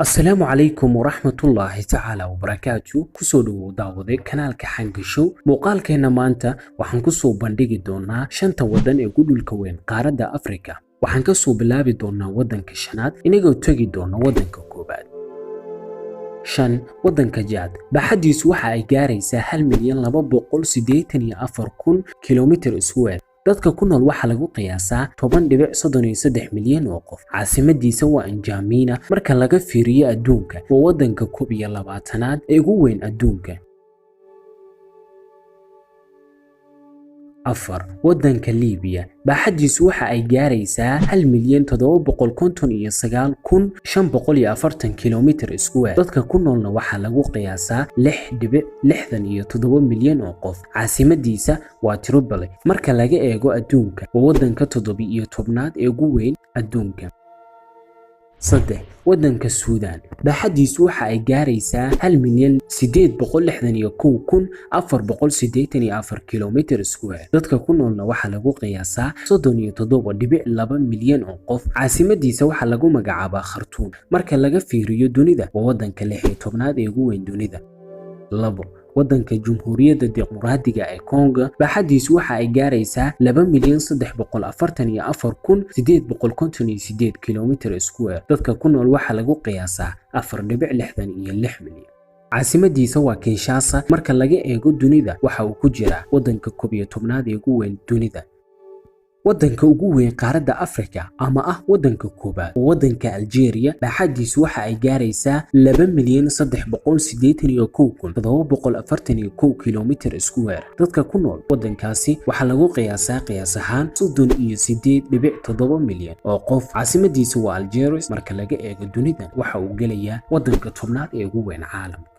السلام عليكم ورحمة الله تعالى وبركاته كسودو داودي kanaalka xangashow muuqaalkeena maanta waxaan ku soo bandhigi doonaa shanta wadan ee gudulka weyn qaaradda Afrika waxaan ka soo bilaabi doonaa wadanka shanaad inagoo tagi doona wadanka koobaad shan wadanka Jaad baaxadiisu waxa ay gaaraysaa 1,284,000 kilomitir iskuweer dadka ku nool waxa lagu qiyaasaa 10.33 milyan oo qof caasimadiisa waa N'Djamena marka laga fiiriyo adduunka waa wadanka 12aad ee ugu weyn adduunka afar wadanka Liibiya baaxadiisu waxa ay gaaraysaa 1,759,540 kilomitir iskuweer dadka ku noolna waxa lagu qiyaasaa 6.67 milyan oo qof caasimadiisa waa Tripoli marka laga eego adduunka waa wadanka 17aad ee ugu weyn adduunka saddex wadanka Suudaan baaxadiisu waxa ay gaaraysaa 1,861,484 kilomitir iskuweer dadka ku noolna waxa lagu qiyaasaa 37.2 milyan oo qof caasimadiisa waxa lagu magacaabaa Khartoum marka laga fiiriyo dunida waa wadanka 16aad ee ugu weyn dunida labo wadanka Jamhuuriyadda Dimuqraadiga ee Kongo baaxadiisu waxa ay gaaraysaa 2,344,858 kilomitir iskuweer dadka ku nool waxa lagu qiyaasaa 4.66 milyan caasimadiisa waa Kinshasa marka laga eego dunida waxa uu ku jiraa wadanka 11aad ee ugu weyn dunida wadanka ugu weyn qaaradda Afrika ama ah wadanka koobaad wadanka Algeria baaxadiisu waxa ay gaaraysaa 2,381,741 kilomitir iskuweer dadka ku nool wadankaasi waxa lagu qiyaasaa qiyaas ahaan 38.7 milyan oo qof caasimadiisa waa Algiers marka laga eego dunida waxa uu gelayaa wadanka 10aad ee ugu weyn caalamka